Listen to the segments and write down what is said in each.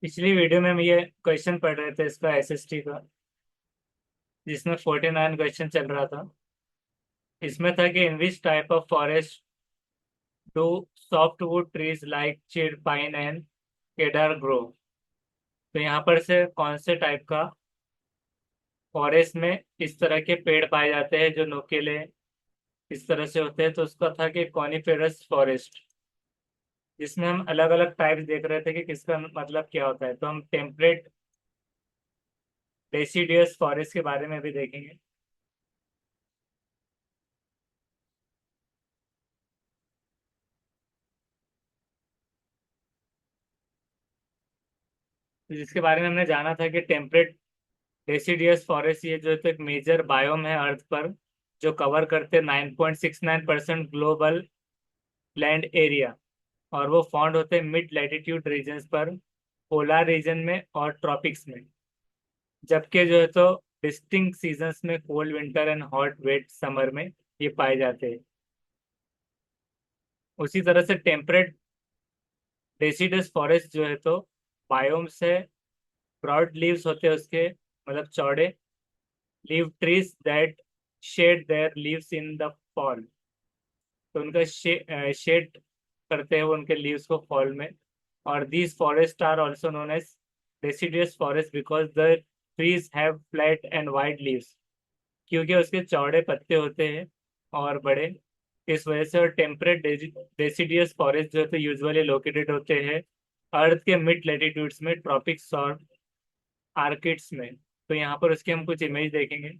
पिछली वीडियो में हम ये क्वेश्चन पढ़ रहे थे इसका एसएसटी का, जिसमें 49 क्वेश्चन चल रहा था। इसमें था कि in which type of forest do softwood trees like chir pine and cedar grow. तो यहाँ पर से कौन से टाइप का फॉरेस्ट में इस तरह के पेड़ पाए जाते हैं जो नुकीले इस तरह से होते हैं। तो उसका था कि कॉनिफेरस फॉरेस्ट, जिसमें हम अलग अलग टाइप्स देख रहे थे कि किसका मतलब क्या होता है। तो हम टेम्परेट डेसिडियस फॉरेस्ट के बारे में भी देखेंगे। तो जिसके बारे में हमने जाना था कि टेम्परेट डेसिडियस फॉरेस्ट ये जो है तो एक मेजर बायोम है अर्थ पर, जो कवर करते 9.69% ग्लोबल लैंड एरिया। और वो फाउंड होते हैं मिड लैटिट्यूड रीजन्स पर, पोलर रीजन में और ट्रॉपिक्स में। जबकि जो है तो डिस्टिंक्ट सीजन्स में cold winter and hot wet summer में ये पाए जाते हैं। उसी तरह से टेम्परेट डेसिडस फॉरेस्ट जो है तो बायोम्स है, ब्रॉड लीव्स होते हैं उसके, मतलब चौड़े leave trees that shed their leaves in the fall. तो उनका शेड करते हैं वो उनके लीव्स को फॉल में। और these forest are also known as deciduous forest because the trees have flat and wide leaves, क्योंकि उसके चौड़े पत्ते होते हैं और बड़े। इस वजह से। और टेम्परेट डेसिडियस फॉरेस्ट जो है तो यूजुअली लोकेटेड होते हैं अर्थ के मिड लेटीट्यूड्स में, ट्रॉपिक्स और आर्किड्स में। तो यहाँ पर उसकी हम कुछ इमेज देखेंगे।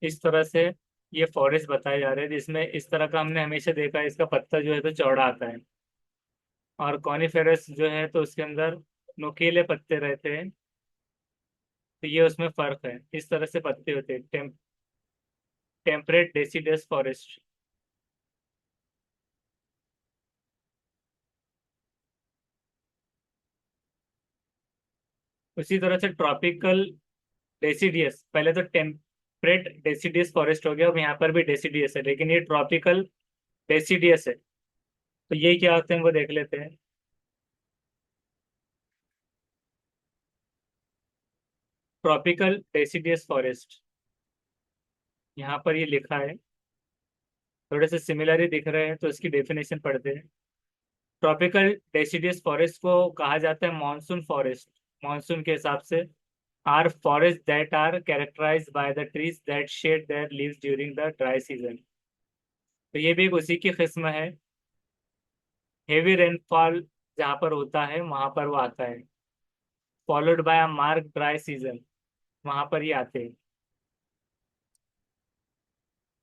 इस तरह से ये फॉरेस्ट बताए जा रहे हैं, जिसमें इस तरह का हमने हमेशा देखा है, इसका पत्ता जो है तो चौड़ा आता है। और कॉनिफेरस जो है तो उसके अंदर नुकीले पत्ते रहते हैं। तो ये उसमें फर्क है, इस तरह से पत्ते होते हैं टेम्परेट डेसिडस फॉरेस्ट। उसी तरह से ट्रॉपिकल डेसिडियस, पहले तो टेम्परेट डेसिडियस फॉरेस्ट हो गया, अब यहाँ पर भी डेसिडियस है, लेकिन ये ट्रॉपिकल डेसिडियस है। तो ये क्या होते हैं वो देख लेते हैं। ट्रॉपिकल डेसिडियस फॉरेस्ट, यहाँ पर ये लिखा है, थोड़े से सिमिलर ही दिख रहे हैं, तो इसकी डेफिनेशन पढ़ते हैं। ट्रॉपिकल डेसिडियस फॉरेस्ट को कहा जाता है मॉनसून फॉरेस्ट। मॉनसून के हिसाब से are forest that are characterised by the trees that shed their leaves during the dry season. तो ये भी एक उसी की किस्म है। हेवी रेनफॉल जहाँ पर होता है वहां पर वो आता है, followed by a mark dry season, वहां पर ही आते हैं।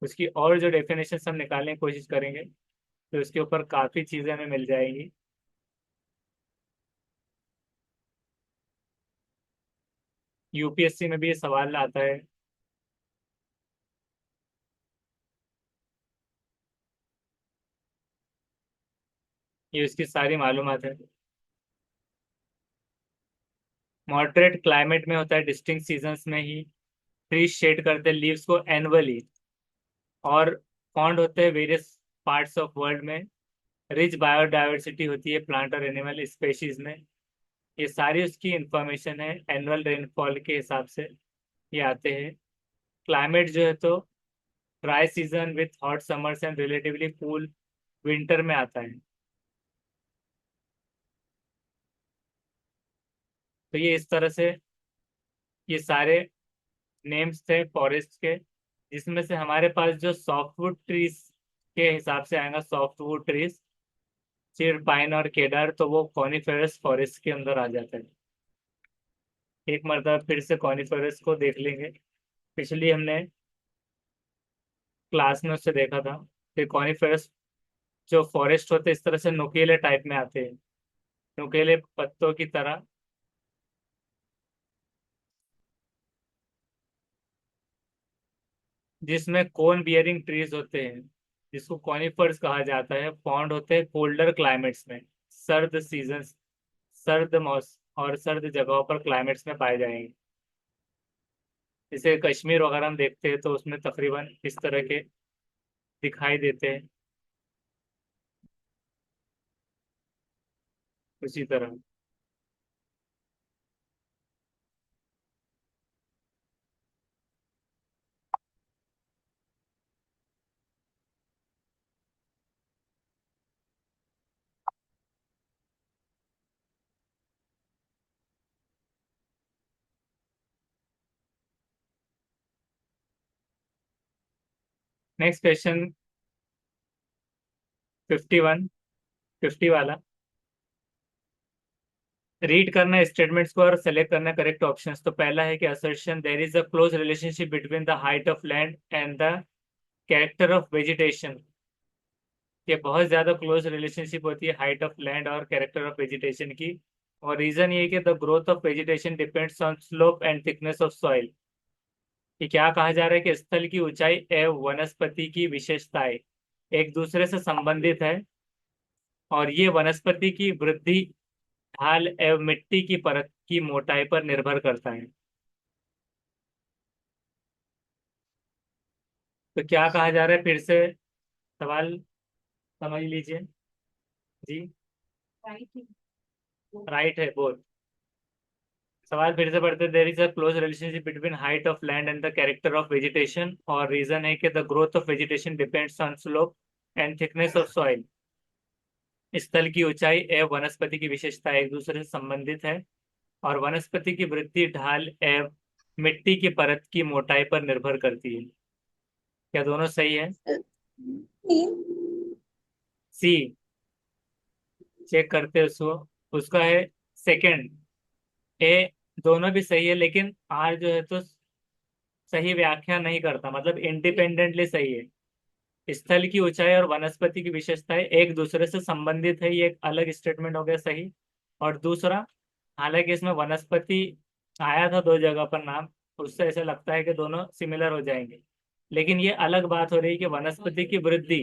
उसकी और जो डेफिनेशन हम निकालने की कोशिश करेंगे तो उसके ऊपर काफी चीजें हमें मिल जाएंगी। यूपीएससी में भी ये सवाल आता है। ये उसकी सारी मालूमात है। मॉडरेट क्लाइमेट में होता है, डिस्टिंक्ट सीजन्स में ही ट्रीज शेड करते हैं लीव्स को एनुअली, और फाउंड होते हैं वेरियस पार्ट्स ऑफ वर्ल्ड में। रिच बायोडाइवर्सिटी होती है प्लांट और एनिमल स्पेशीज में। ये सारी उसकी इंफॉर्मेशन है, एनुअल रेनफॉल के हिसाब से ये आते हैं। क्लाइमेट जो है तो dry season with hot summers and relatively cool winter में आता है। तो ये इस तरह से ये सारे नेम्स थे फॉरेस्ट के, जिसमें से हमारे पास जो सॉफ्टवुड ट्रीज के हिसाब से आएगा, सॉफ्टवुड ट्रीज चिर पाइन और केडर, तो वो कॉनिफेरस फॉरेस्ट के अंदर आ जाता है। एक मरतबा फिर से कॉनिफेरस को देख लेंगे। पिछली हमने क्लास में उससे देखा था कि कॉनिफेरस जो फॉरेस्ट होते हैं इस तरह से नुकीले टाइप में आते हैं, नुकीले पत्तों की तरह, जिसमें कोन बियरिंग ट्रीज होते हैं, जिसको कॉनिफर्स कहा जाता है, फाउंड होते हैं कोल्डर क्लाइमेट्स में, सर्द सीजन, सर्द मौसम और सर्द जगहों पर क्लाइमेट्स में पाए जाएंगे। जैसे कश्मीर वगैरह हम देखते हैं तो उसमें तकरीबन इस तरह के दिखाई देते हैं। उसी तरह। नेक्स्ट क्वेश्चन 51, 50 वाला। रीड करना स्टेटमेंट्स को और सेलेक्ट करना करेक्ट ऑप्शंस। तो पहला है कि assertion there is a close relationship between the height of land and the character of vegetation. ये बहुत ज्यादा क्लोज रिलेशनशिप होती है हाइट ऑफ लैंड और कैरेक्टर ऑफ वेजिटेशन की। और रीजन ये है कि the growth of vegetation depends on slope and thickness of soil. ये क्या कहा जा रहा है कि स्थल की ऊंचाई एवं वनस्पति की विशेषताएं एक दूसरे से संबंधित है, और ये वनस्पति की वृद्धि, ढाल एवं मिट्टी की परत की मोटाई पर निर्भर करता है। तो क्या कहा जा रहा है, फिर से सवाल समझ लीजिए जी। राइट है बोथ। सवाल फिर से पढ़ते, there is a close relationship between height of land and the character of vegetation, और रीजन है कि the growth of vegetation depends on slope and thickness of soil. स्थल की ऊंचाई एवं वनस्पति की विशेषता एक दूसरे से संबंधित है, और वनस्पति की वृद्धि, ढाल एवं मिट्टी की परत की मोटाई पर निर्भर करती है। क्या दोनों सही है? सी, चेक करते हैं उसको। उसका है सेकंड। ए, दोनों भी सही है, लेकिन आर जो है तो सही व्याख्या नहीं करता, मतलब इंडिपेंडेंटली सही है। स्थल की ऊंचाई और वनस्पति की विशेषताएं एक दूसरे से संबंधित है, ये एक अलग स्टेटमेंट हो गया सही। और दूसरा, हालांकि इसमें वनस्पति आया था दो जगह पर नाम, उससे ऐसा लगता है कि दोनों सिमिलर हो जाएंगे, लेकिन ये अलग बात हो रही है कि वनस्पति की वृद्धि।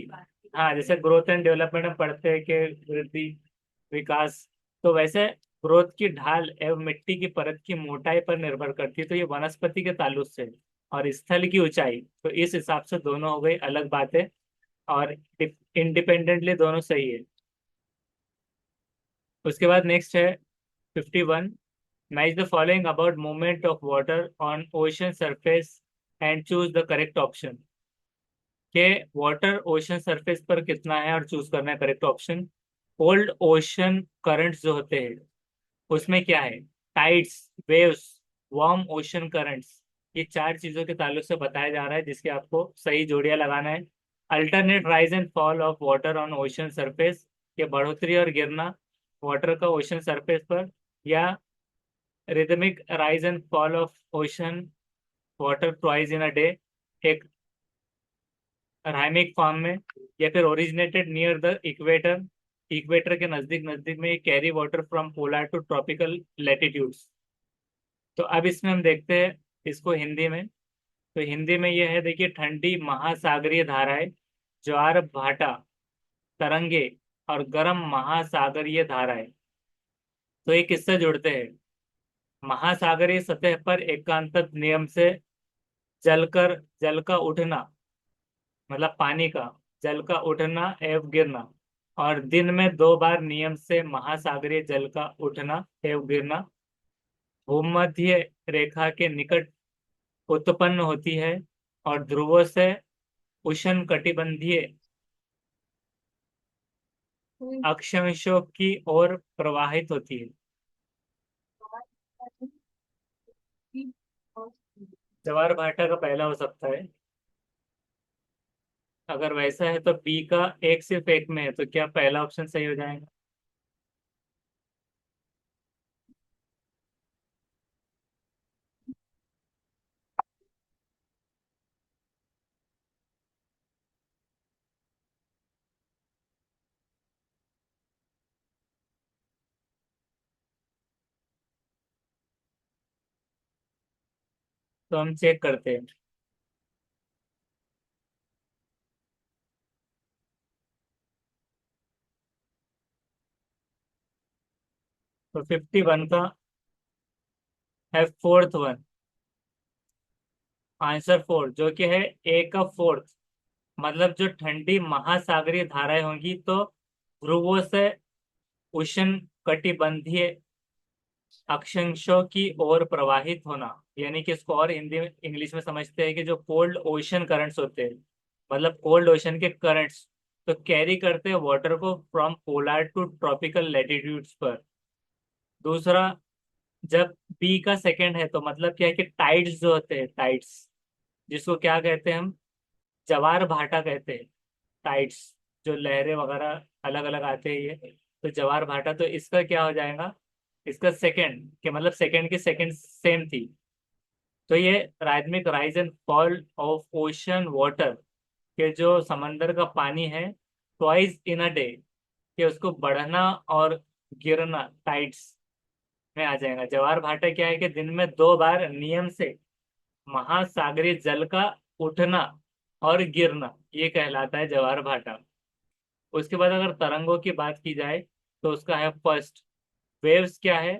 हाँ, जैसे ग्रोथ एंड डेवलपमेंट हम पढ़ते हैं कि वृद्धि, विकास, तो वैसे ग्रोथ की ढाल एवं मिट्टी की परत की मोटाई पर निर्भर करती है, तो ये वनस्पति के ताल्लुक से है। और स्थल की ऊंचाई, तो इस हिसाब से दोनों हो गई अलग बातें, और इंडिपेंडेंटली दोनों सही है। उसके बाद नेक्स्ट है 51। Match the following about movement of water on ocean surface and choose the correct option. के वाटर ओशन सरफेस पर कितना है और चूज करना है correct option. Old ocean currents जो होते हैं उसमें क्या है, tides, waves, warm ocean currents, ये चार चीजों के ताल्लुक से बताया जा रहा है, जिसके आपको सही जोड़ियां लगाना है। Alternate rise and fall of water on ocean surface, ये बढ़ोतरी और गिरना वाटर का ओशन सरफेस पर, या rhythmic rise and fall of ocean water twice in a day, एक राइमिक फॉर्म में, या फिर originated near the equator, equator के नजदीक नजदीक में carry water from polar to tropical latitudes. तो अब इसमें हम देखते हैं इसको हिंदी में। तो हिंदी में यह है, देखिए, ठंडी महासागरीय धाराएं, ज्वार भाटा, तरंगे और गर्म महासागरीय धाराएं। तो ये किससे जुड़ते हैं? महासागरीय सतह पर एकांतर नियम से जल का उठना, मतलब पानी का जल का उठना एवं गिरना, और दिन में दो बार नियम से महासागरीय जल का उठना एवं गिरना भूमध्य रेखा के निकट उत्पन्न होती है, और ध्रुवों से उष्ण कटिबंधीय अक्षांशों की ओर प्रवाहित होती है। ज्वार भाटा का पहला हो सकता है। अगर वैसा है तो बी का एक सिर्फ एक में है, तो क्या पहला ऑप्शन सही हो जाएगा? तो हम चेक करते हैं। तो 51 का है फोर्थ वन, आंसर फोर्थ, जो कि है ए का फोर्थ। मतलब जो ठंडी महासागरीय धाराएं होंगी तो ध्रुवों से उष्ण कटिबंधीय अक्षांशों की ओर प्रवाहित होना, यानी कि इसको और हिंदी में इंग्लिश में समझते हैं कि जो कोल्ड ओशन करंट्स होते हैं, मतलब कोल्ड ओशन के करंट्स तो कैरी करते हैं वाटर को from polar to tropical latitudes पर। दूसरा, जब बी का सेकंड है तो मतलब क्या है कि टाइड्स जो होते हैं, टाइड्स जिसको क्या कहते हैं हम, जवार भाटा कहते हैं। टाइड्स जो लहरें वगैरह अलग अलग आते हैं ये, तो जवार भाटा, तो इसका क्या हो जाएगा, इसका सेकंड के मतलब सेकंड की सेकंड सेम थी। तो ये rhythmic rise and fall of ocean water के जो समंदर का पानी है ट्वाइस इन अ डे, कि उसको बढ़ना और गिरना टाइड्स में आ जाएगा। जवार भाटा क्या है कि दिन में 2 बार नियम से महासागरीय जल का उठना और गिरना, ये कहलाता है जवार भाटा। उसके बाद अगर तरंगों की बात की जाए तो उसका है फर्स्ट, वेव्स क्या है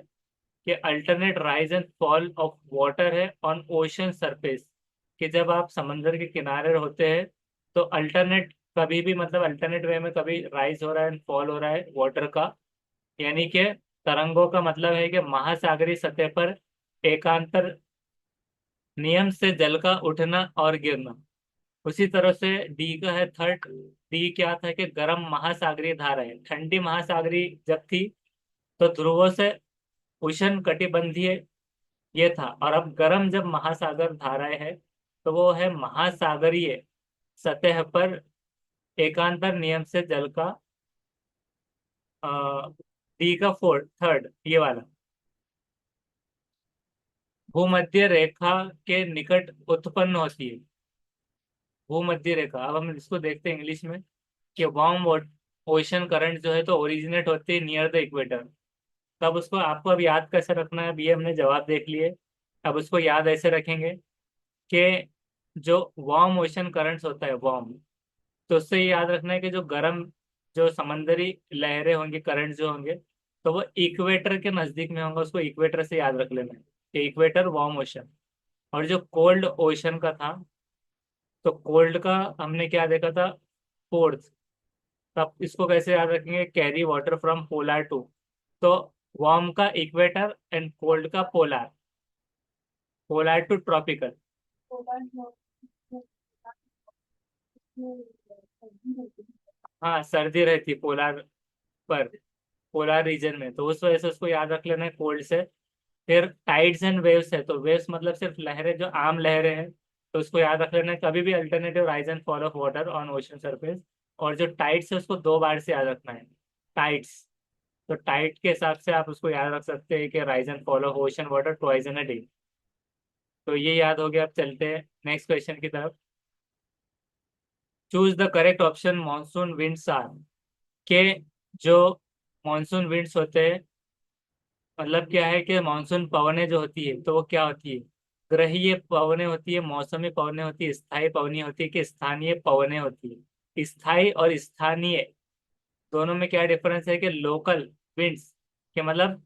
कि alternate rise and fall of water है ऑन ओशन सरफेस, कि जब आप समंदर के किनारे होते हैं तो अल्टरनेट कभी भी मतलब अल्टरनेट वे में कभी राइज हो रहा है एंड फॉल हो रहा है वाटर का, यानी कि तरंगों का मतलब है कि महासागरीय सतह पर एकांतर नियम से जल का उठना और गिरना। उसी तरह से डी का है थर्ड, डी क्या था कि गर्म महासागरीय धाराएं, ठंडी महासागरीय जब थी तो ध्रुवों से उष्ण कटिबंधीय ये था, और अब गर्म जब महासागर धाराएं है तो वो है महासागरीय सतह पर एकांतर नियम से जल का, डी का फोर्थ थर्ड ये वाला, भूमध्य रेखा के निकट उत्पन्न होती है। भूमध्य रेखा, अब हम इसको देखते हैं इंग्लिश में कि वार्म ओशन करंट जो है तो ओरिजिनेट होती है नियर द इक्वेटर। तब उसको आपको अब याद कैसे रखना है, अब ये हमने जवाब देख लिए। अब उसको याद ऐसे रखेंगे कि जो वार्म ओशन करंट्स होता है वार्म, तो उससे ये याद रखना है कि जो गर्म जो समंदरी लहरें होंगी करंट जो होंगे तो वो इक्वेटर के नजदीक में होंगे, उसको इक्वेटर से याद रख लेना है कि इक्वेटर वार्म ओशन। और जो कोल्ड ओशन का था तो कोल्ड का हमने क्या देखा था, फोर्थ। तब इसको कैसे याद रखेंगे, carry water from polar to, तो वार्म का इक्वेटर एंड कोल्ड का पोलर, पोलर टू ट्रॉपिकल। हाँ सर्दी रहती पोलर पर, पोलर रीजन में, तो उस वजह से उसको याद रख लेना है कोल्ड से। फिर टाइड्स एंड वेव्स है, तो वेव्स मतलब सिर्फ लहरें, जो आम लहरें हैं, तो उसको याद रख लेना है कभी भी alternative rise and fall of water on ocean surface. और जो टाइड्स है उसको 2 बार से याद रखना है, टाइड्स। तो टाइड के हिसाब से आप उसको याद रख सकते हैं कि rise and fall of ocean water twice in a day. तो ये याद हो गया। अब चलते हैं नेक्स्ट क्वेश्चन की तरफ। Choose the correct option, monsoon winds are, के जो मानसून विंड्स होते हैं, मतलब क्या है कि मानसून पवनें जो होती है तो वो क्या होती है, ग्रहीय पवनें होती है, मौसमी पवनें होती है, स्थायी पवनें होती है कि स्थानीय पवनें होती है। स्थायी और स्थानीय दोनों में क्या डिफरेंस है कि लोकल विंड्स के मतलब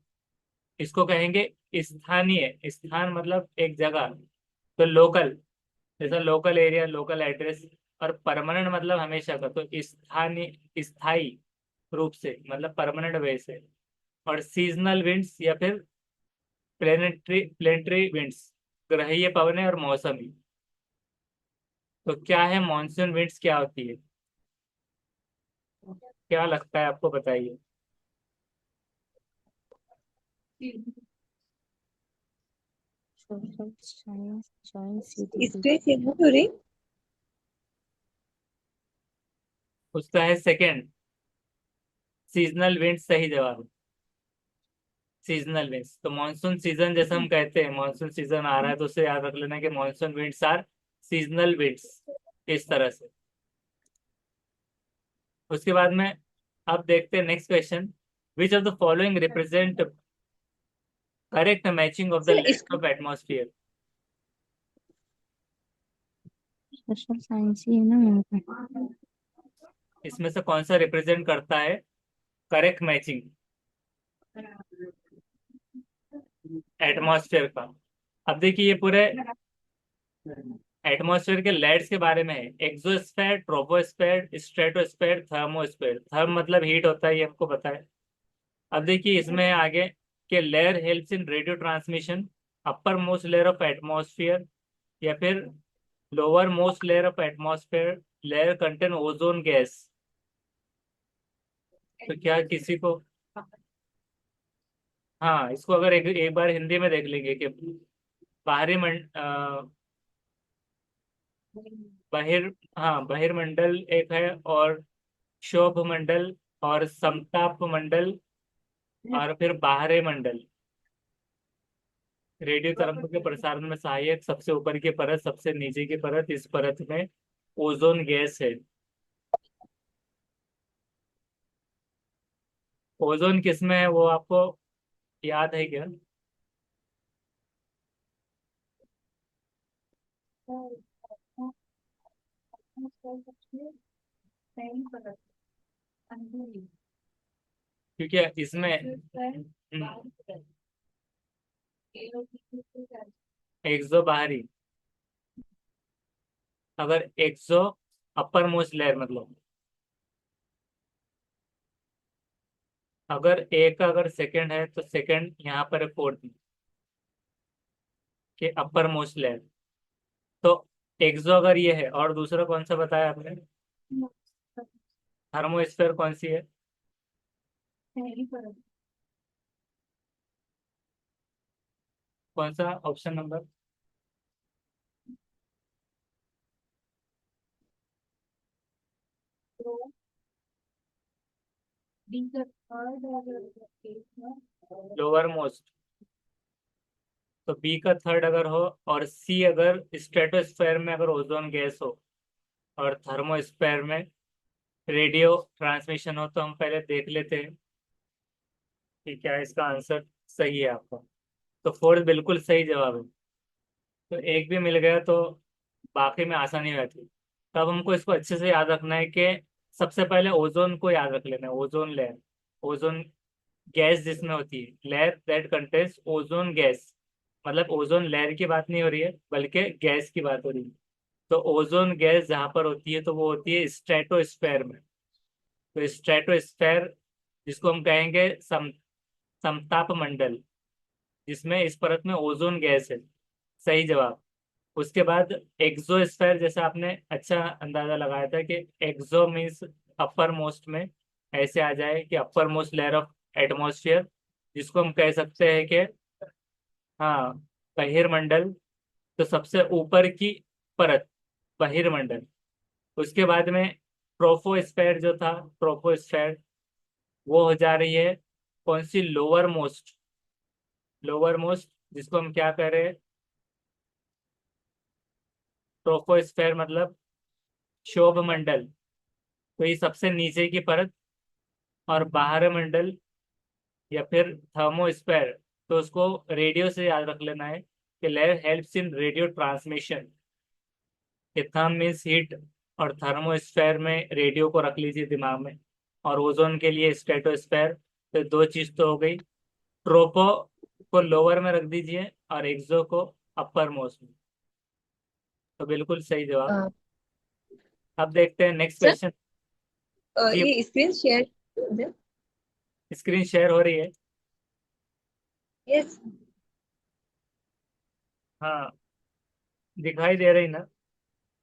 इसको कहेंगे स्थानीय, स्थान मतलब एक जगह, तो लोकल जैसा लोकल एरिया लोकल एड्रेस, और परमानेंट मतलब हमेशा का, तो स्थानीय स्थायी रूप से मतलब परमानेंट वे से। और सीजनल विंड्स या फिर प्लेनेटरी विंड्स, ग्रहीय पवनें और मौसमी। तो क्या है मॉनसून विंड्स क्या होती है, क्या लगता है आपको, बताइए। इसके सिग्नल हो रही। उसका है सेकंड, सीजनल विंड्स सही जवाब है। सीजनल विंड्स, तो मानसून सीजन जैसे हम कहते हैं मानसून सीजन आ रहा है तो उसे याद रख लेना कि monsoon winds are seasonal winds, इस तरह से। उसके बाद में अब देखते हैं next question, which of the following represent correct matching of the सर लेयर इसका ऑफ एटमॉस्फेयर। सोशल साइंस ही है ना मेरे को। इसमें से कौन सा रिप्रेजेंट करता है करेक्ट मैचिंग एटमॉस्फेयर का। अब देखिए ये पूरे एटमॉस्फेयर के लेयर्स के बारे में है, exosphere, troposphere, stratosphere, thermosphere. Therm मतलब हीट होता है, ये हमको पता है। अब देखिए इसमें है आगे कि layer helps in radio transmission, upper most layer of atmosphere, या फिर lower most layer of atmosphere layer contain ozone gas. तो क्या किसी को, हाँ इसको अगर एक बार हिंदी में देख लेंगे कि बाहरी बहिर हाँ बहिर्मंडल एक है, और क्षोभ मंडल, और समताप मंडल, और फिर बाहरी मंडल। रेडियो तरंगों के प्रसारण में सहायक सबसे ऊपर की परत, सबसे नीचे की परत, इस परत में ओजोन गैस है। ओजोन किस में है वो आपको याद है क्या? क्योंकि इसमें एक्सो बाहरी, अगर एक्सो अपर मोस्ट लेयर मतलब, अगर एक का अगर सेकंड है तो सेकंड यहाँ पर है फोर्थ के अपर मोस्ट लेयर। तो एक्सो अगर ये है, और दूसरा कौन सा बताया आपने? थर्मोस्फेयर कौन सी है? कौन सा ऑप्शन नंबर? Lower most. तो बी का थर्ड अगर हो, और सी अगर स्ट्रेटोस्फेयर में अगर ओजोन गैस हो, और थर्मोस्फेयर में रेडियो ट्रांसमिशन हो, तो हम पहले देख लेते हैं कि क्या इसका आंसर सही है आपका। तो फोर्थ बिल्कुल सही जवाब है। तो एक भी मिल गया तो बाकी में आसानी रहती। तब हमको इसको अच्छे से याद रखना है कि सबसे पहले ओजोन को याद रख लेना है, ओजोन लेयर। ओजोन गैस जिसमें होती है, layer that contains ozone gas, मतलब ओजोन लेयर की बात नहीं हो रही है बल्कि गैस की बात हो रही है। तो ओजोन गैस जहाँ पर होती है तो वो होती है स्ट्रेटोस्फेयर में। तो स्ट्रेटोस्फेयर जिसको हम कहेंगे समताप मंडल, जिसमें इस परत में ओजोन गैस है। सही जवाब। उसके बाद एक्सोस्फेयर, जैसे आपने अच्छा अंदाजा लगाया था कि एक्सो मीन्स अपर मोस्ट में, ऐसे आ जाए कि upper most layer of atmosphere, जिसको हम कह सकते हैं कि हाँ बहिर्मंडल। तो सबसे ऊपर की परत बहिर्मंडल। उसके बाद में ट्रोपोस्फेयर जो था, ट्रोपोस्फेयर वो हो जा रही है कौन सी? Lowermost. लोअर मोस्ट जिसको हम क्या कह रहे हैं? ट्रोपोस्फेयर मतलब क्षोभ मंडल। तो ये सबसे नीचे की परत, और बाहर मंडल या फिर थर्मोस्फेयर, तो उसको रेडियो से याद रख लेना है कि layer helps in radio transmission. Therm means heat, और थर्मोस्फेयर में रेडियो को रख लीजिए दिमाग में, और ओजोन के लिए स्ट्रेटोस्फेयर। तो दो चीज तो हो गई। ट्रोपो को लोअर में रख दीजिए, और एक्सो को अपर मोस्ट में। तो बिल्कुल सही जवाब। अ, अब देखते हैं नेक्स्ट सर, क्वेश्चन। जी, ये स्क्रीन शेयर। स्क्रीन शेयर हो रही है। यस। हाँ दिखाई दे रही ना?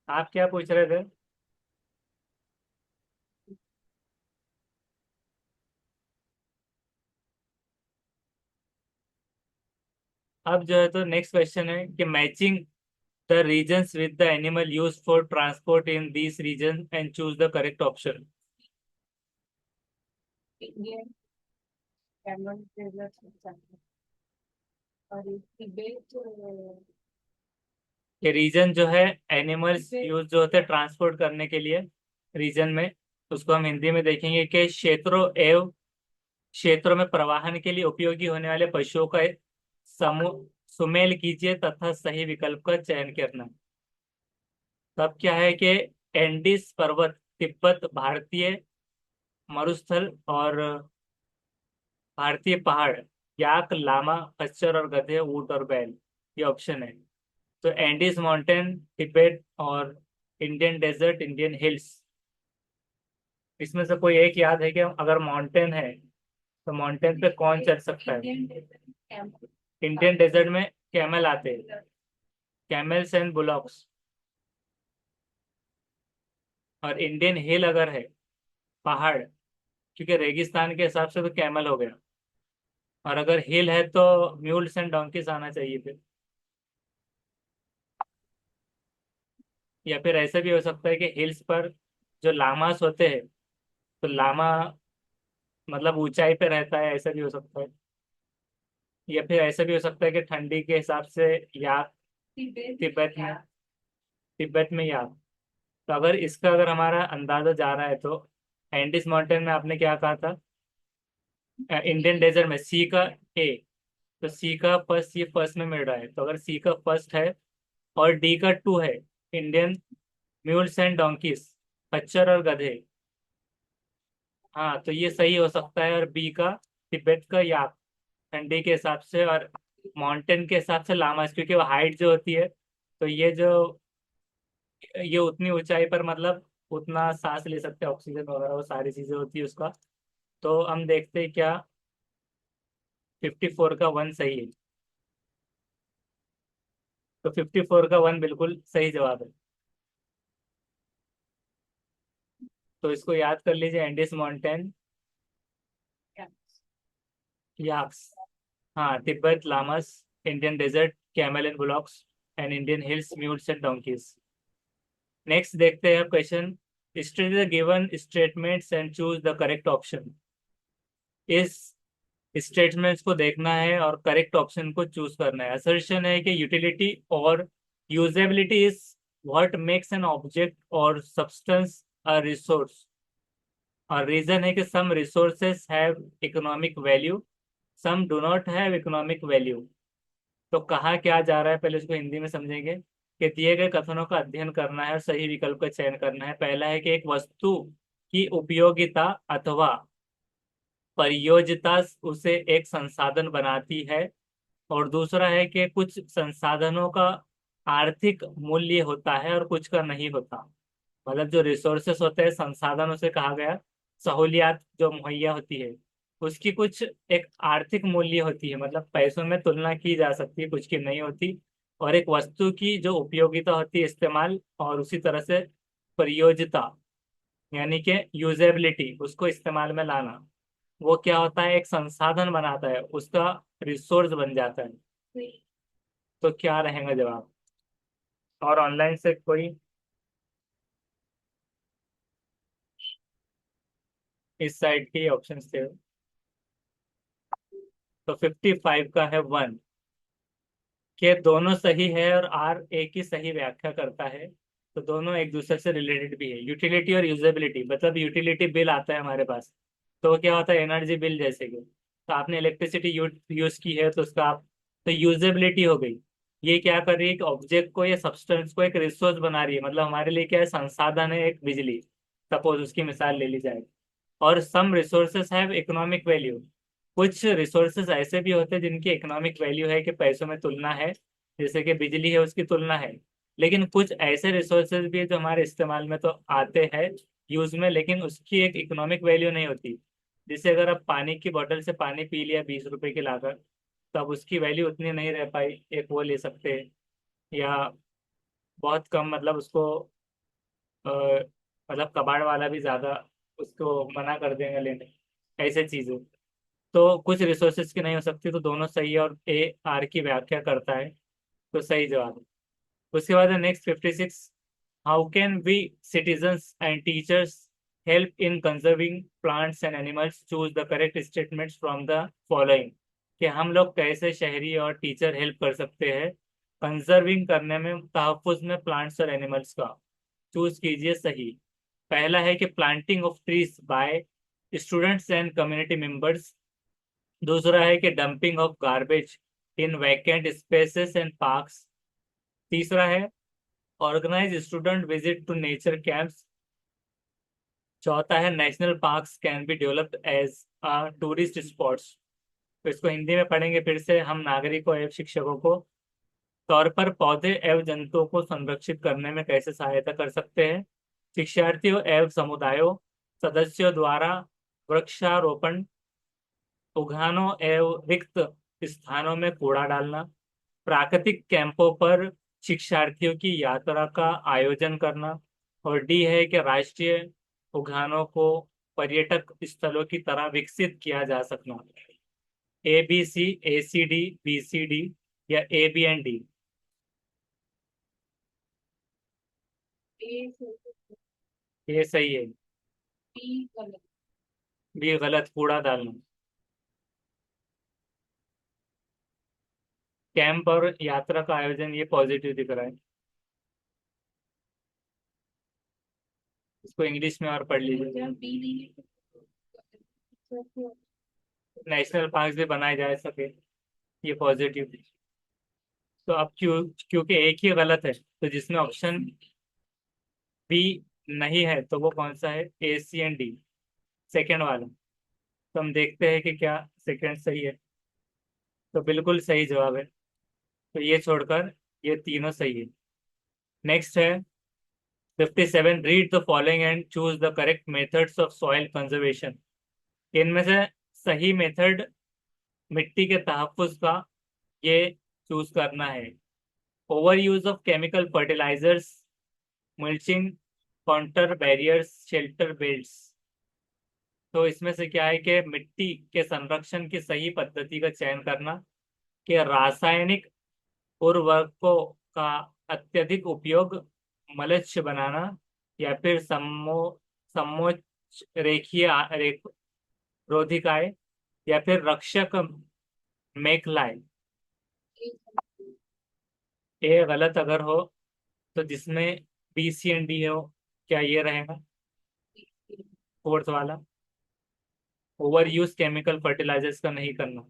आप क्या पूछ रहे थे? अब जो है तो नेक्स्ट क्वेश्चन है कि matching the regions with the animal use for transport in this region and choose the correct option. ये रीजन जो है, एनिमल्स यूज जो होते हैं ट्रांसपोर्ट करने के लिए रीजन में, उसको हम हिंदी में देखेंगे कि क्षेत्रों एवं क्षेत्रों में प्रवाहन के लिए उपयोगी होने वाले पशुओं का एक समूह सुमेल कीजिए तथा सही विकल्प का चयन करना। तब क्या है कि एंडीज पर्वत, तिब्बत, भारतीय मरुस्थल, और भारतीय पहाड़, याक, लामा, खच्चर और गधे, ऊंट और बैल, ये ऑप्शन है। तो एंडीज माउंटेन, तिब्बत, और इंडियन डेजर्ट, इंडियन हिल्स, इसमें से कोई एक याद है कि अगर माउंटेन है तो माउंटेन पे कौन चढ़ सकता है? इंडियन डेजर्ट में कैमल आते हैं, कैमल्स एंड बुलॉक्स। और इंडियन हिल अगर है, पहाड़, क्योंकि रेगिस्तान के हिसाब से तो कैमल हो गया, और अगर हिल है तो म्यूल्स एंड डोंकीज आना चाहिए फिर। या फिर ऐसा भी हो सकता है कि हिल्स पर जो लामास होते हैं, तो लामा मतलब ऊंचाई पे रहता है, ऐसा भी हो सकता है। या फिर ऐसा भी हो सकता है कि ठंडी के हिसाब से याक, तिब्बत में, तिब्बत में याक। तो अगर इसका अगर हमारा अंदाजा जा रहा है तो एंडीज माउंटेन में आपने क्या कहा था? इंडियन डेजर्ट में सी का ए, तो सी का फर्स्ट, ये फर्स्ट में मिल रहा है, तो अगर सी का फर्स्ट है और डी का टू है, इंडियन म्यूल्स एंड डोंकीज, खच्चर और गधे, हाँ तो ये सही हो सकता है। और बी का तिब्बत का याक, ठंडी के हिसाब से, और माउंटेन के हिसाब से लामास, क्योंकि वो हाइट जो होती है, तो ये उतनी ऊंचाई पर मतलब उतना सांस ले सकते हैं, ऑक्सीजन वगैरह वो सारी चीजें होती है उसका। तो हम देखते हैं क्या 54 का वन सही है। तो 54 का वन बिल्कुल सही जवाब है। तो इसको याद कर लीजिए, एंडीज माउंटेन, याक्स, हाँ Tibet llamas, Indian desert camel and bullocks, and Indian hills mules and donkeys. Next देखते हैं question, study the given statements and choose the correct option. इस स्टेटमेंट्स को देखना है और करेक्ट ऑप्शन को चूज करना है। असर्शन है कि यूटिलिटी और usability is what makes an object और सब्सटेंस अ रिसोर्स। और रीजन है कि some resources have economic value, some do not have economic value. तो कहा क्या जा रहा है, पहले उसको हिंदी में समझेंगे। कि दिए गए कथनों का अध्ययन करना है और सही विकल्प का चयन करना है। पहला है कि एक वस्तु की उपयोगिता अथवा प्रयोज्यता उसे एक संसाधन बनाती है। और दूसरा है कि कुछ संसाधनों का आर्थिक मूल्य होता है और कुछ का नहीं होता। मतलब जो रिसोर्सेस होते हैं, संसाधन उसे कहा गया, सहूलियात जो मुहैया होती है, उसकी कुछ एक आर्थिक मूल्य होती है, मतलब पैसों में तुलना की जा सकती है, कुछ की नहीं होती। और एक वस्तु की जो उपयोगिता होती है, इस्तेमाल, और उसी तरह से प्रयोज्यता, यानी कि यूजेबिलिटी, उसको इस्तेमाल में लाना, वो क्या होता है, एक संसाधन बनाता है, उसका रिसोर्स बन जाता है। तो क्या रहेगा जवाब? और ऑनलाइन से कोई इस साइड के ऑप्शन थे। तो 55 का है वन, के दोनों सही है और आर एक ही सही व्याख्या करता है। तो दोनों एक दूसरे से रिलेटेड भी है, यूटिलिटी और यूजेबिलिटी। मतलब यूटिलिटी बिल आता है हमारे पास, तो वो क्या होता है, एनर्जी बिल जैसे कि, तो आपने इलेक्ट्रिसिटी यूज की है तो उसका आप, तो यूजेबिलिटी हो गई। ये क्या कर रही है कि ऑब्जेक्ट को या सब्सटेंस को एक रिसोर्स बना रही है, मतलब हमारे लिए क्या है, संसाधन है एक बिजली, सपोज उसकी मिसाल ले ली जाए। और some resources have economic value, कुछ रिसोर्सेज ऐसे भी होते हैं जिनकी इकोनॉमिक वैल्यू है कि पैसों में तुलना है, जैसे कि बिजली है उसकी तुलना है। लेकिन कुछ ऐसे रिसोर्सेज भी है जो हमारे इस्तेमाल में तो आते हैं यूज में, लेकिन उसकी एक इकोनॉमिक वैल्यू नहीं होती। जैसे अगर आप पानी की बोतल से पानी पी लिया 20 रुपए की लाकर, तब उसकी वैल्यू उतनी नहीं रह पाई, एक वो ले सकते हैं। या बहुत कम, मतलब उसको अ, मतलब कबाड़ वाला भी ज्यादा उसको मना कर देंगे लेने, ऐसे चीजें। तो कुछ रिसोर्सेज की नहीं हो सकती, तो दोनों सही है और ए आर की व्याख्या करता है। तो सही जवाब है। उसके बाद है next 56, how can we citizens and teachers help in conserving plants and animals, choose the correct statements from the following. कि हम लोग कैसे शहरी और टीचर हेल्प कर सकते हैं कंजर्विंग करने में, तहफ्फुज में प्लांट्स और एनिमल्स का। चूज कीजिए सही। पहला है कि planting of trees by students and community members. दूसरा है कि dumping of garbage in vacant spaces and parks. तीसरा है organise student visit to nature camps. चौथा है national parks can be developed as a tourist spots. तो इसको हिंदी में पढ़ेंगे फिर से हम, नागरिकों एवं शिक्षकों को तौर पर पौधे एवं जंतुओं को संरक्षित करने में कैसे सहायता कर सकते हैं। शिक्षार्थियों एवं समुदायों सदस्यों द्वारा वृक्षारोपण उद्यानों एवं रिक्त स्थानों में कूड़ा डालना, प्राकृतिक कैंपों पर शिक्षार्थियों की यात्रा का आयोजन करना, और डी है कि राष्ट्रीय उद्यानों को पर्यटक स्थलों की तरह विकसित किया जा सकना। ABC, ACD, BCD या AB एंड डी? ये सही है। बी गलत, कूड़ा डालना। कैंप और यात्रा का आयोजन, ये पॉजिटिव दिख रहा है। इसको इंग्लिश में और पढ़ लीजिए। नेशनल पार्क भी बनाए जा सके, ये पॉजिटिव। तो अब क्योंकि एक ही गलत है, तो जिसमें ऑप्शन बी नहीं है तो वो कौन सा है? ACD, सेकेंड वाला। तो हम देखते हैं कि क्या सेकेंड सही है। तो बिल्कुल सही जवाब है। तो ये छोड़कर ये तीनों सही है। नेक्स्ट है 57, read the following and choose the correct methods of soil conservation. इनमें से सही मेथड मिट्टी के तहफ्फुज का ये चूज करना है। Over use of chemical fertilisers, mulching, counter barriers, shelter belts. तो इसमें से क्या है कि मिट्टी के संरक्षण की सही पद्धति का चयन करना, कि रासायनिक उर्वरकों का अत्यधिक उपयोग, मलच बनाना, या फिर समोच्च रेखीय रोधिकाएं, या फिर रक्षक मेखलाए। ये गलत अगर हो तो जिसमें BC एंड D हो, क्या ये रहेगा फोर्थ वाला? ओवर यूज केमिकल फर्टिलाइजर्स का नहीं करना,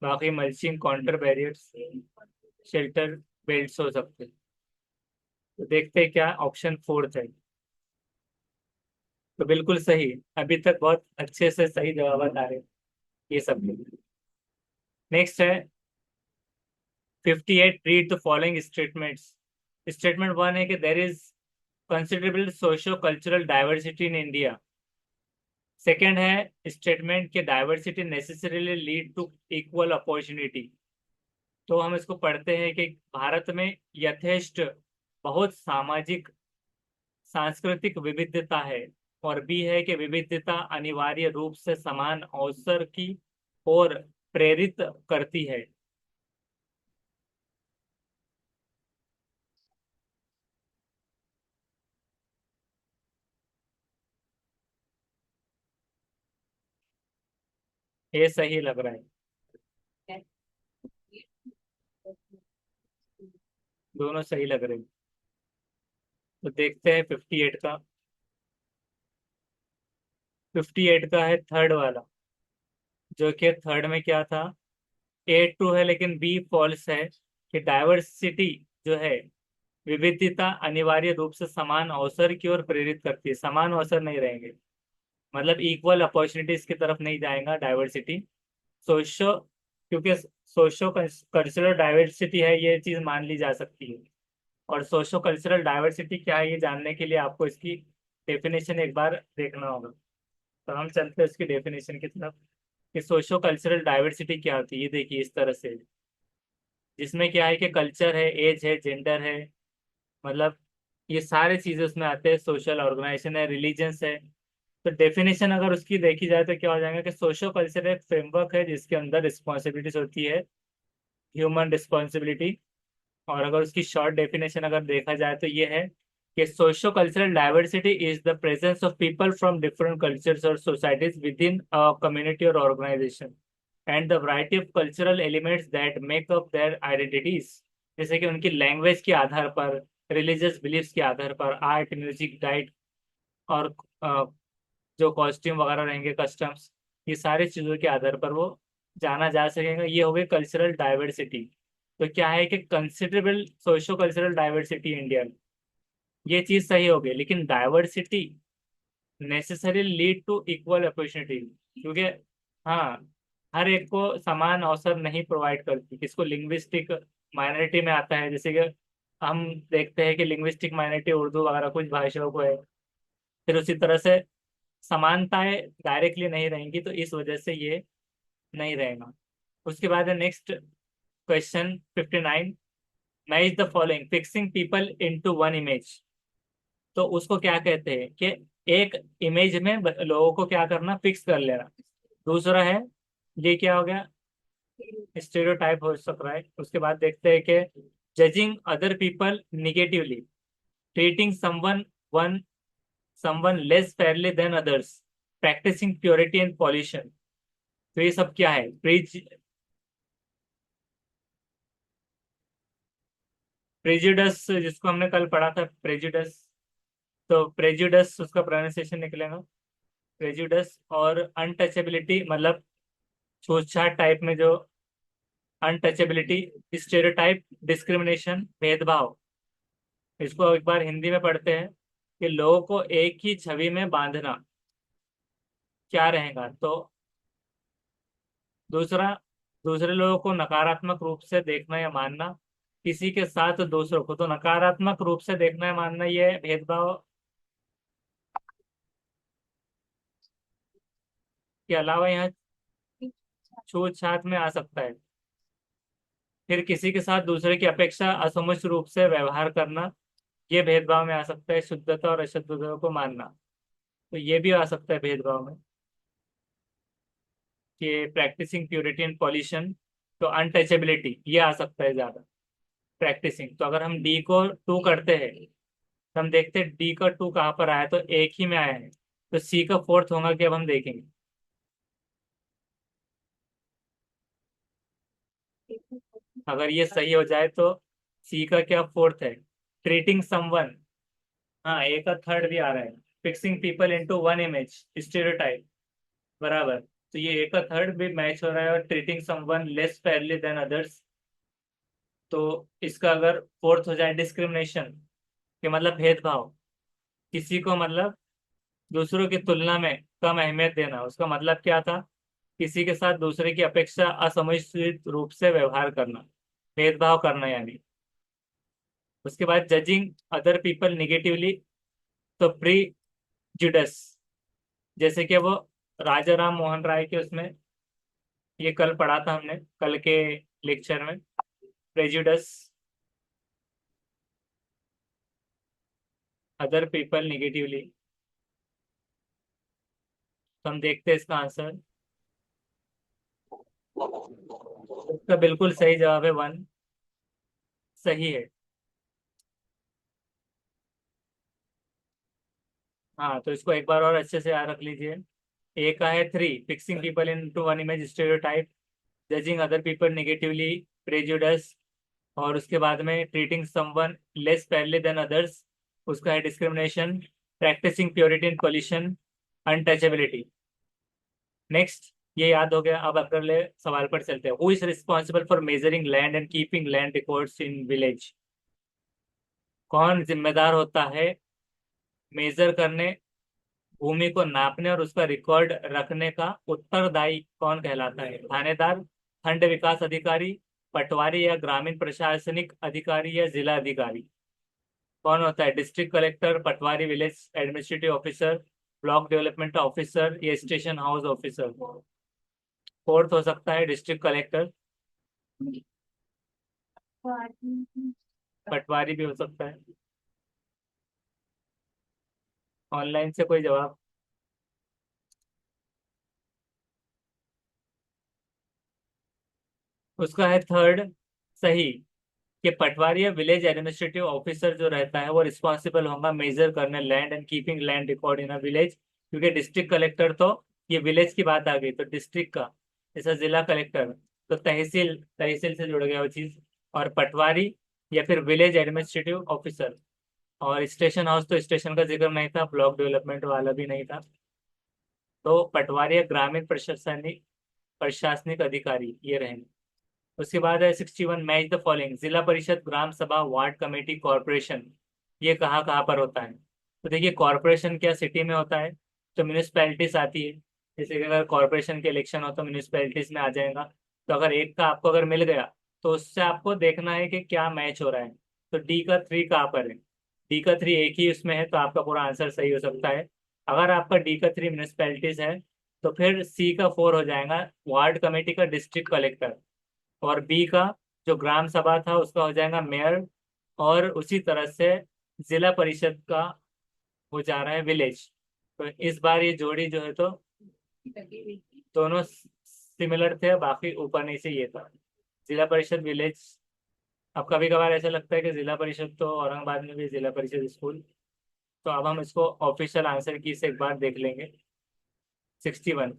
बाकी mulching, counter barriers, shelter belts हो सकते हैं। तो देखते हैं क्या ऑप्शन फोर्थ है। तो बिल्कुल सही। अभी तक बहुत अच्छे से सही जवाब आ रहे हैं ये सब। नेक्स्ट है 58, read the following statements. Statement one है कि there is considerable socio cultural diversity in India. Second है स्टेटमेंट के diversity necessarily lead to equal opportunity. तो हम इसको पढ़ते हैं कि भारत में यथेष्ट बहुत सामाजिक सांस्कृतिक विविधता है, और बी है कि विविधता अनिवार्य रूप से समान अवसर की ओर प्रेरित करती है। ये सही लग रहा है। दोनों सही लग रहे हैं। तो देखते हैं 58 का। 58 का है थर्ड वाला, जो कि थर्ड में क्या था? A ट्रू है लेकिन B फॉल्स है, कि डाइवर्सिटी जो है, विविधता अनिवार्य रूप से समान अवसर की ओर प्रेरित करती है। समान अवसर नहीं रहेंगे, मतलब इक्वल अपॉर्चुनिटीज की तरफ नहीं जाएगा डाइवर्सिटी। सोशो क्योंकि सोशो कल्चरल डाइवर्सिटी है, ये चीज मान ली जा सकती है। और सोशो कल्चरल डाइवर्सिटी क्या है, ये जानने के लिए आपको इसकी डेफिनेशन एक बार देखना होगा। तो हम चलते हैं उसकी डेफिनेशन की तरफ, कि सोशो कल्चरल डाइवर्सिटी क्या होती है। ये देखिए इस तरह से, जिसमें क्या है कि कल्चर है, एज है, जेंडर है, मतलब ये सारे चीजें उसमें आते हैं। सोशल ऑर्गेनाइजेशन है, रिलीजन्स है। तो डेफिनेशन अगर उसकी देखी जाए तो क्या हो जाएगा कि सोशो कल्चर एक फ्रेमवर्क है जिसके अंदर रिस्पॉन्सिबिलिटीज होती है, ह्यूमन रिस्पॉन्सिबिलिटी। और अगर उसकी शॉर्ट डेफिनेशन अगर देखा जाए तो ये है कि socio cultural diversity is the presence of people from different cultures और societies within a community और organisation, and the variety of cultural elements that make up their identities. जैसे कि उनकी लैंग्वेज के आधार पर, रिलीजियस बिलीफ्स के आधार पर, art, music, diet, और जो कॉस्ट्यूम वगैरह रहेंगे, कस्टम्स, ये सारी चीज़ों के आधार पर वो जाना जा सकेगा। ये हो गई कल्चरल डाइवर्सिटी। तो क्या है कि considerable socio cultural diversity India, ये चीज़ सही हो गई। लेकिन diversity necessary lead to equal opportunity, क्योंकि हाँ, हर एक को समान अवसर नहीं प्रोवाइड करती। किसको लिंग्विस्टिक माइनॉरिटी में आता है, जैसे कि हम देखते हैं कि लिंग्विस्टिक माइनॉरिटी उर्दू वगैरह कुछ भाषाओं को है, फिर उसी तरह से समानताएं डायरेक्टली नहीं रहेंगी। तो इस वजह से ये नहीं रहेगा। उसके बाद है next question 59। Match the following fixing people into one image. तो उसको क्या कहते हैं कि एक इमेज में लोगों को क्या करना, फिक्स कर लेना। दूसरा है, ये क्या हो गया, स्टेरियोटाइप हो सकता है। उसके बाद देखते हैं कि judging other people negatively, treating someone less fairly than others, practising purity and pollution. तो ये सब क्या है, प्रेजुडस, जिसको हमने कल पढ़ा था, प्रेजुडस। तो प्रेजुडस उसका प्रोनाउंसिएशन निकलेगा प्रेजुडस। और अनटचेबिलिटी मतलब छूतछाट टाइप में जो अनटचेबिलिटी, स्टेरियोटाइप, डिस्क्रिमिनेशन, भेदभाव। इसको एक बार हिंदी में पढ़ते हैं कि लोगों को एक ही छवि में बांधना क्या रहेगा। तो दूसरा, दूसरे लोगों को नकारात्मक रूप से देखना या मानना, किसी के साथ दूसरों को तो नकारात्मक रूप से देखना या मानना, ये भेदभाव के अलावा यहाँ छूतछात में आ सकता है। फिर किसी के साथ दूसरे की अपेक्षा असमुचित रूप से व्यवहार करना, ये भेदभाव में आ सकता है। शुद्धता और अशुद्धता को मानना, तो ये भी आ सकता है भेदभाव में। कि प्रैक्टिसिंग प्योरिटी एंड पॉल्यूशन, तो अनटचेबिलिटी ये आ सकता है ज्यादा। प्रैक्टिसिंग, तो अगर हम डी को टू करते हैं तो हम देखते हैं डी का टू कहाँ पर आया, तो एक ही में आया है। तो सी का फोर्थ होगा कि अब हम देखेंगे। अगर ये सही हो जाए तो सी का क्या फोर्थ है, ट्रीटिंग समवन। हाँ, ए का थर्ड भी आ रहा है, fixing people into one image, stereotype, बराबर। तो ये ए का थर्ड भी मैच हो रहा है, और treating someone less fairly than others. तो इसका अगर फोर्थ हो जाए, डिस्क्रिमिनेशन, के मतलब भेदभाव, किसी को मतलब दूसरों की तुलना में कम अहमियत देना। उसका मतलब क्या था, किसी के साथ दूसरे की अपेक्षा असमुचित रूप से व्यवहार करना, भेदभाव करना यानी। उसके बाद जजिंग अदर पीपल निगेटिवली, तो प्रीजुडिस, जैसे कि वो राजा राम मोहन राय के उसमें, ये कल पढ़ा था हमने कल के लेक्चर में, प्रेजुडिस अदर पीपल निगेटिवली। तो हम देखते हैं इसका आंसर। इसका बिल्कुल सही जवाब है वन, सही है। हाँ, तो इसको एक बार और अच्छे से याद रख लीजिए। ए का है three, fixing people into one image, stereotype, judging other people negatively, prejudice. और उसके बाद में treating someone less fairly than others, उसका है discrimination, practising purity and pollution, untouchability. Next, ये याद हो गया। अब अगले सवाल पर चलते हैं। Who is responsible for measuring land and keeping land records in village. कौन जिम्मेदार होता है मेजर करने, भूमि को नापने और उसका रिकॉर्ड रखने का, उत्तरदायी कौन कहलाता है। थानेदार, खंड विकास अधिकारी, पटवारी या ग्रामीण प्रशासनिक अधिकारी या जिला अधिकारी। कौन होता है, district collector, patwari, village administrative officer, block development officer या स्टेशन हाउस ऑफिसर। फोर्थ हो सकता है डिस्ट्रिक्ट कलेक्टर, पटवारी भी हो सकता है। ऑनलाइन से कोई जवाब। उसका है थर्ड सही, कि पटवारी या विलेज एडमिनिस्ट्रेटिव ऑफिसर जो रहता है वो रिस्पॉन्सिबल होगा मेजर करने land and keeping land record in a village. क्योंकि डिस्ट्रिक्ट कलेक्टर तो, ये विलेज की बात आ गई तो डिस्ट्रिक्ट का, जैसा जिला कलेक्टर तो तहसील, तहसील से जुड़ गया वो चीज। और पटवारी या फिर विलेज एडमिनिस्ट्रेटिव ऑफिसर। और स्टेशन हाउस तो स्टेशन का जिक्र नहीं था, ब्लॉक डेवलपमेंट वाला भी नहीं था। तो पटवारी या ग्रामीण प्रशासनिक प्रशासनिक अधिकारी ये रहेंगे। उसके बाद है 61, मैच द फॉलोइंग। जिला परिषद, ग्राम सभा, वार्ड कमेटी, कॉरपोरेशन, ये कहाँ कहाँ पर होता है। तो देखिए, कॉरपोरेशन क्या सिटी में होता है, तो म्यूनिसपैलिटीज आती है। जैसे कि अगर कॉरपोरेशन के इलेक्शन हो तो म्यूनिसपैलिटीज में आ जाएगा। तो अगर एक का आपको अगर मिल गया, तो उससे आपको देखना है कि क्या मैच हो रहा है। तो डी का थ्री कहाँ पर है, डी का थ्री एक ही उसमें है, तो आपका पूरा आंसर सही हो सकता है। अगर आपका डी का थ्री म्यूनिसपैलिटीज है, तो फिर सी का 4 हो जाएगा वार्ड कमेटी का डिस्ट्रिक्ट कलेक्टर, और बी का जो ग्राम सभा था उसका हो जाएगा मेयर, और उसी तरह से जिला परिषद का हो जा रहा है विलेज। तो इस बार ये जोड़ी जो है तो दोनों सिमिलर थे, बाकी ऊपर नीचे ये था जिला परिषद विलेज। अब कभी कभार ऐसा लगता है कि जिला परिषद तो औरंगाबाद में भी है, जिला परिषद स्कूल। तो अब हम इसको ऑफिशियल आंसर की से एक बार देख लेंगे। 61।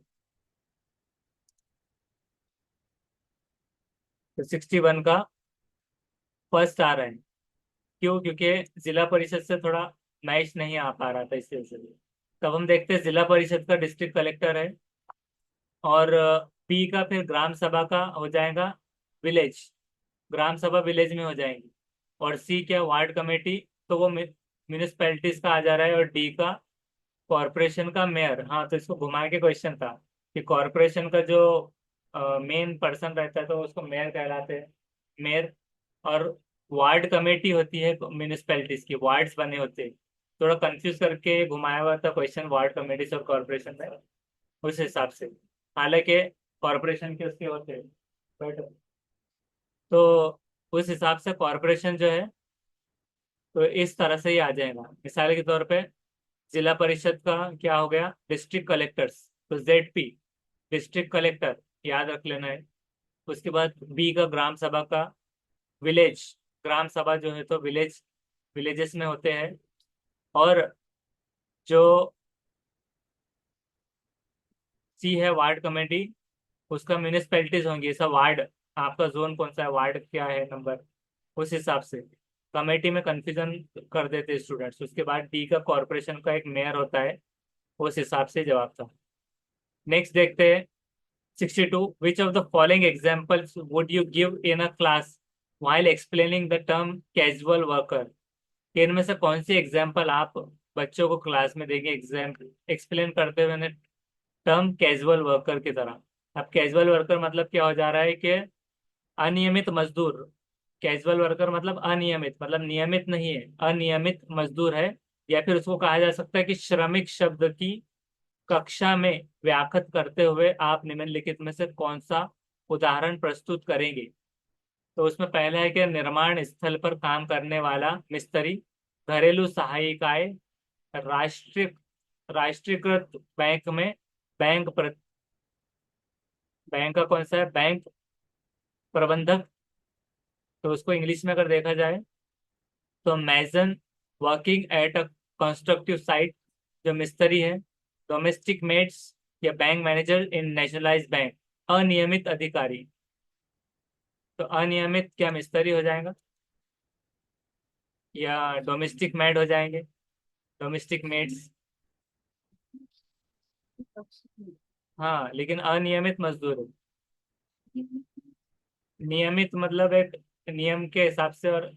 तो 61 का फर्स्ट आ रहा है। क्यों? क्योंकि जिला परिषद से थोड़ा मैच नहीं आ पा रहा था इस सिलसिले। तब हम देखते हैं जिला परिषद का डिस्ट्रिक्ट कलेक्टर है, और पी का फिर ग्राम सभा का हो जाएगा विलेज, ग्राम सभा विलेज में हो जाएंगी। और सी क्या, वार्ड कमेटी, तो वो म्यूनिसपैलिटीज का आ जा रहा है। और डी का कॉरपोरेशन का मेयर। हाँ, तो इसको घुमा के क्वेश्चन था कि कॉरपोरेशन का जो मेन पर्सन रहता है तो उसको मेयर कहलाते हैं, मेयर। और वार्ड कमेटी होती है म्यूनिसपैलिटीज की, वार्ड्स बने होते हैं। थोड़ा कंफ्यूज करके घुमाया हुआ था क्वेश्चन वार्ड कमेटीज और कॉरपोरेशन में, उस हिसाब से। हालांकि कॉरपोरेशन के उसके होते हैं, बट तो उस हिसाब से कॉरपोरेशन जो है तो इस तरह से ही आ जाएगा। मिसाल के तौर पे जिला परिषद का क्या हो गया, डिस्ट्रिक्ट कलेक्टर्स, तो ZP डिस्ट्रिक्ट कलेक्टर याद रख लेना है। उसके बाद बी का ग्राम सभा का विलेज, ग्राम सभा जो है तो विलेज, विलेजेस में होते हैं। और जो सी है वार्ड कमेटी, उसका म्यूनिसपैलिटीज होंगी, सब वार्ड, आपका जोन कौन सा है, वार्ड क्या है नंबर, उस हिसाब से कमेटी में कंफ्यूजन कर देते स्टूडेंट्स। उसके बाद डी का कॉरपोरेशन का एक मेयर होता है, उस हिसाब से जवाब था। नेक्स्ट देखते हैं 62। विच of the following examples would you give in a class while explaining the term casual worker? कि इनमें से कौन सी एग्जाम्पल आप बच्चों को क्लास में देंगे एग्जाम एक्सप्लेन करते हुए टर्म कैजुअल वर्कर की तरह। अब कैजुअल वर्कर मतलब क्या हो जा रहा है कि अनियमित मजदूर। कैजुअल वर्कर मतलब अनियमित, मतलब नियमित नहीं है, अनियमित मजदूर है। या फिर उसको कहा जा सकता है कि श्रमिक शब्द की कक्षा में व्याख्यात करते हुए आप निम्नलिखित में से कौन सा उदाहरण प्रस्तुत करेंगे। तो उसमें पहला है कि निर्माण स्थल पर काम करने वाला मिस्त्री, घरेलू सहायिकाएं, राष्ट्रीय राष्ट्रीयकृत बैंक में बैंक बैंक का कौन सा है, बैंक प्रबंधक। तो उसको इंग्लिश में अगर देखा जाए तो mason working at a constructive site, जो मिस्त्री है। डोमेस्टिक मेड्स या bank manager in nationalise bank, अनियमित अधिकारी। तो अनियमित क्या मिस्त्री हो जाएगा या डोमेस्टिक मेड हो जाएंगे, डोमेस्टिक मेड्स। हाँ, लेकिन अनियमित मजदूर है। नियमित मतलब एक नियम के हिसाब से, और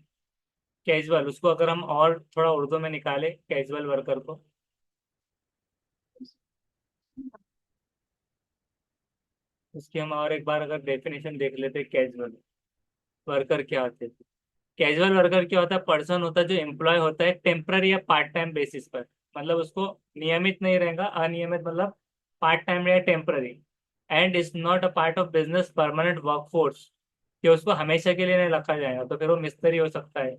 कैजुअल उसको अगर हम और थोड़ा उर्दू में निकाले कैजुअल वर्कर को, उसकी हम और एक बार अगर डेफिनेशन देख लेते कैजुअल वर्कर क्या होते हैं। कैजुअल वर्कर क्या होता है, पर्सन होता है जो एम्प्लॉय होता है टेम्पररी या पार्ट टाइम बेसिस पर। मतलब उसको नियमित नहीं रहेगा, अनियमित मतलब पार्ट टाइम या temporary. And is not a part of business permanent workforce, कि उसको हमेशा के लिए नहीं रखा जाएगा, तो फिर वो मिस्त्री हो सकता है।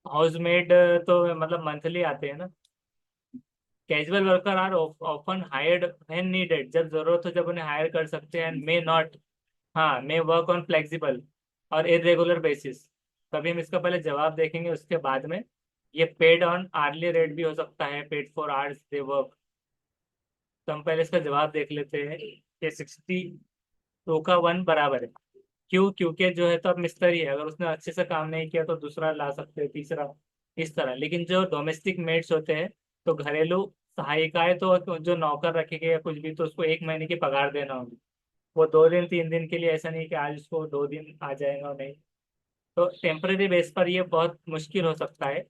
हाउसमेड तो मतलब मंथली आते हैं ना। Casual worker are often hired when needed, जब जरूरत हो जब उन्हें हायर कर सकते हैं। मे नॉट, हाँ, मे वर्क ऑन फ्लेक्सिबल और इरेगुलर बेसिस। तभी हम इसका पहले जवाब देखेंगे, उसके बाद में ये पेड ऑन आर्ली रेट भी हो सकता है, paid for hours they work. तो हम पहले इसका जवाब देख लेते हैं कि 62 का 1 बराबर है। क्यों? क्योंकि जो है तो अब मिस्त्री है, अगर उसने अच्छे से काम नहीं किया तो दूसरा ला सकते हैं, तीसरा, इस तरह। लेकिन जो डोमेस्टिक मेड्स होते हैं तो घरेलू सहायिकाएं, तो जो नौकर रखेंगे या कुछ भी, तो उसको 1 महीने की पगार देना होगी। वो 2 दिन 3 दिन के लिए, ऐसा नहीं कि आज उसको 2 दिन आ जाएगा, नहीं। तो टेम्पररी बेस पर ये बहुत मुश्किल हो सकता है।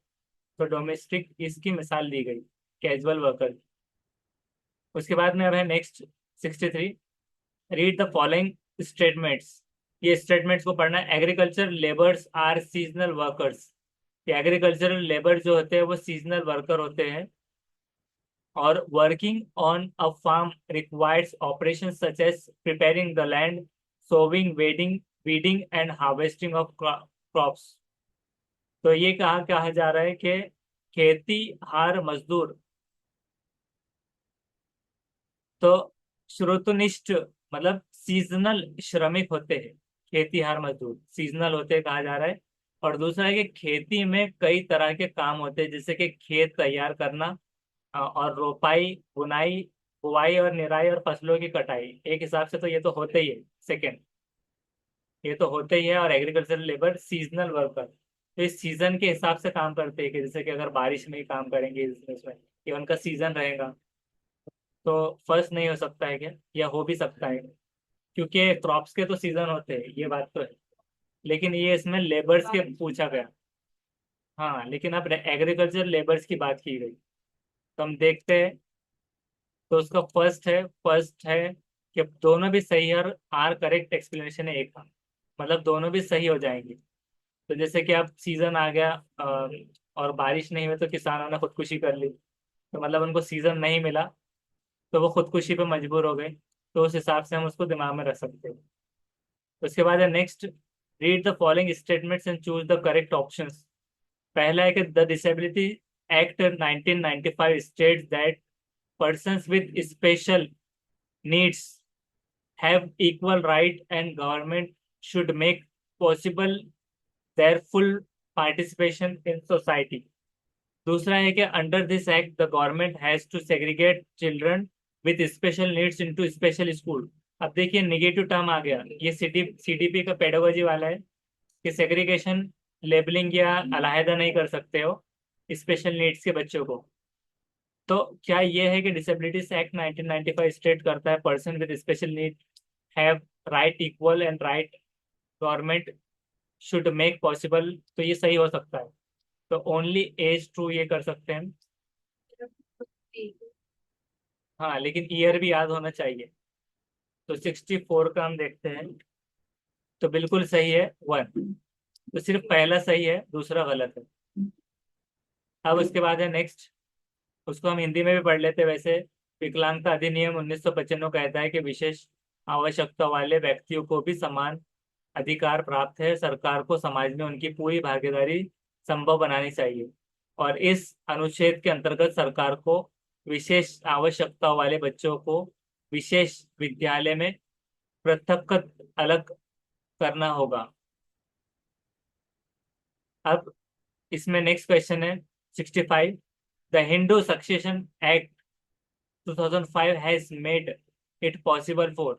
तो डोमेस्टिक इसकी मिसाल दी गई कैजुअल वर्कर। उसके बाद में अब है next 63। Read the following statements. ये स्टेटमेंट्स को पढ़ना है। Agriculture labours are seasonal workers. ये एग्रीकल्चरल लेबर जो होते हैं वो सीजनल वर्कर होते हैं। और working on a farm requires operation such as preparing the land, sowing, wedding, weeding and harvesting of crops. तो ये कहा कहा जा रहा है कि खेती हार मजदूर तो श्रोतनिष्ठ मतलब सीजनल श्रमिक होते हैं। खेतीहार मजदूर सीजनल होते हैं कहा जा रहा है। और दूसरा है कि खेती में कई तरह के काम होते हैं, जैसे कि खेत तैयार करना, और रोपाई, बुनाई, बुआई और निराई और फसलों की कटाई। एक हिसाब से तो ये तो होते ही है। सेकेंड, ये तो होते ही है। और एग्रीकल्चरल लेबर सीजनल वर्कर, तो इस सीजन के हिसाब से काम करते हैं, कि जैसे कि अगर बारिश में ही काम करेंगे इसमें, ये उनका सीजन रहेगा। तो फर्स्ट नहीं हो सकता है क्या, या हो भी सकता है, क्योंकि क्रॉप्स के तो सीजन होते हैं, ये बात तो है। लेकिन ये इसमें लेबर्स के पूछा गया। हाँ, लेकिन अब एग्रीकल्चर लेबर्स की बात की गई, तो हम देखते हैं। तो उसका फर्स्ट है कि दोनों भी सही है, और आर करेक्ट एक्सप्लेनेशन है एक का, मतलब दोनों भी सही हो जाएंगे। तो जैसे कि अब सीजन आ गया, और बारिश नहीं हुई तो किसानों ने खुदकुशी कर ली, तो मतलब उनको सीजन नहीं मिला, तो वो खुदकुशी पे मजबूर हो गए। तो उस हिसाब से हम उसको दिमाग में रख सकते हैं। उसके बाद है next, read the following statements and choose the correct options. पहला है कि the disability act 1995 states that persons with special needs have equal right and government should make possible their full participation in society. दूसरा है कि under this act the government has to segregate children with special needs into special school. अब देखिए negative term आ गया, ये CDP का pedagogy वाला है, कि सेग्रीगेशन, लेबलिंग या अलहदा नहीं कर सकते हो स्पेशल नीड्स के बच्चों को। तो क्या ये है कि डिसेबिलिटीज एक्ट 1995 स्टेट करता है person with special need have right equal and right government should make possible, तो ये सही हो सकता है। तो ओनली एज ट्रू ये कर सकते हैं। हाँ, लेकिन ईयर भी याद होना चाहिए। तो 64 का हम देखते हैं, तो बिल्कुल सही है वन। तो सिर्फ पहला सही है, दूसरा गलत है। अब उसके बाद है नेक्स्ट, उसको हम हिंदी में भी पढ़ लेते हैं वैसे। विकलांगता अधिनियम 1995 कहता है कि विशेष आवश्यकता वाले व्यक्तियों को भी समान अधिकार प्राप्त है, सरकार को समाज में उनकी पूरी भागीदारी संभव बनानी चाहिए। और इस अनुच्छेद के अंतर्गत सरकार को विशेष आवश्यकता वाले बच्चों को विशेष विद्यालय में पृथक अलग करना होगा। अब इसमें नेक्स्ट क्वेश्चन है 65, the Hindu succession act 2005 has made it possible for,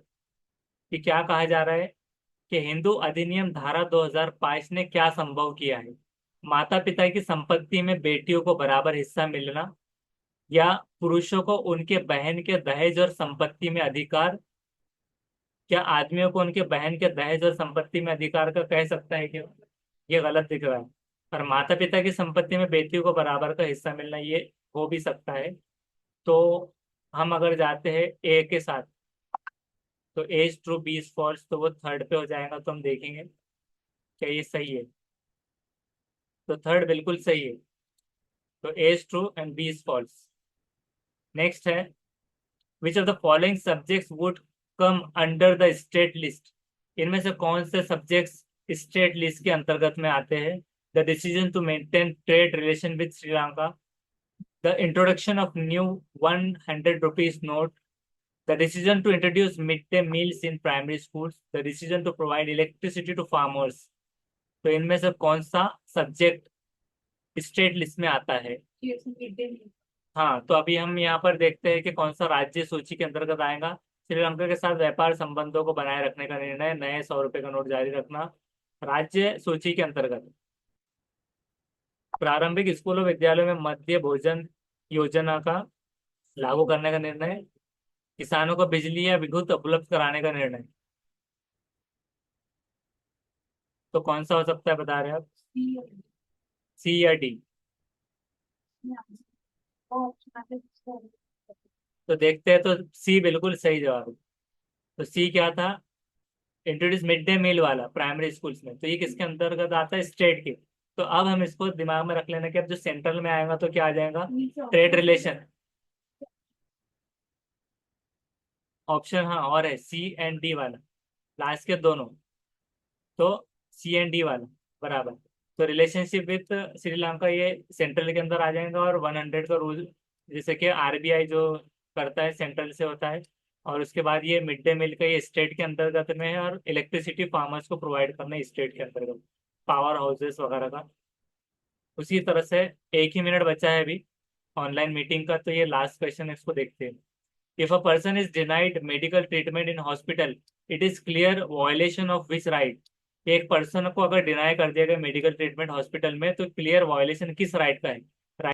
कि क्या कहा जा रहा है कि हिंदू अधिनियम धारा 2005 ने क्या संभव किया है। माता पिता की संपत्ति में बेटियों को बराबर हिस्सा मिलना, या पुरुषों को उनके बहन के दहेज और संपत्ति में अधिकार। क्या आदमियों को उनके बहन के दहेज और संपत्ति में अधिकार का कह सकता है क्या, ये गलत दिख रहा है। और माता पिता की संपत्ति में बेटियों को बराबर का हिस्सा मिलना, ये हो भी सकता है। तो हम अगर जाते हैं ए के साथ, तो एज ट्रू बीस फॉल्स, तो वो थर्ड पे हो जाएगा। तो हम देखेंगे क्या ये सही है। तो थर्ड बिल्कुल सही है। तो एज ट्रू एंड बीस फॉल्स। नेक्स्ट है, विच of the following subjects would come under the state list. इनमें से कौन से सब्जेक्ट्स स्टेट लिस्ट के अंतर्गत में आते हैं। The decision to maintain trade relation with Sri Lanka, the introduction of new 100 rupees note, the decision to introduce midday meals in primary schools, the decision to provide electricity to farmers। तो इनमें से कौन सा सब्जेक्ट स्टेट लिस्ट में आता है। हाँ, तो अभी हम यहाँ पर देखते हैं कि कौन सा राज्य सूची के अंतर्गत आएगा। श्रीलंका के साथ व्यापार संबंधों को बनाए रखने का निर्णय, नए 100 रुपए का नोट जारी रखना, राज्य सूची के अंतर्गत। प्रारंभिक स्कूलों विद्यालयों में मध्य भोजन योजना का लागू करने का निर्णय, किसानों को बिजली या विद्युत उपलब्ध कराने का निर्णय। तो कौन सा हो सकता है बता रहे हैं आप, सी या डी। तो देखते हैं, तो सी बिल्कुल सही जवाब है। तो सी क्या था, इंट्रोड्यूस मिड डे मील वाला प्राइमरी स्कूल्स में, तो ये किसके अंतर्गत आता है, स्टेट के। तो अब हम इसको दिमाग में रख लेना कि अब जो सेंट्रल में आएगा तो क्या आ जाएगा, ट्रेड रिलेशन। ऑप्शन हाँ और है, सी एंड डी वाला, लास्ट के दोनों। तो सी एंड डी वाला बराबर। तो रिलेशनशिप विथ श्रीलंका ये सेंट्रल के अंदर आ जाएगा, और 100 का रूल जैसे कि आरबीआई जो करता है सेंट्रल से होता है। और उसके बाद ये मिड डे मील का ये स्टेट के अंतर्गत में है, और इलेक्ट्रिसिटी फार्मर्स को प्रोवाइड करना है स्टेट के अंतर्गत, पावर हाउसेस वगैरह का। उसी तरह से 1 ही मिनट बचा है अभी ऑनलाइन मीटिंग का, तो ये लास्ट क्वेश्चन है, इसको देखते हैं। If a person is denied medical treatment in hospital, it is clear violation of which right. एक पर्सन को अगर डिनाई कर दिया गया मेडिकल ट्रीटमेंट हॉस्पिटल में, तो क्लियर वायलेशन किस राइट का है?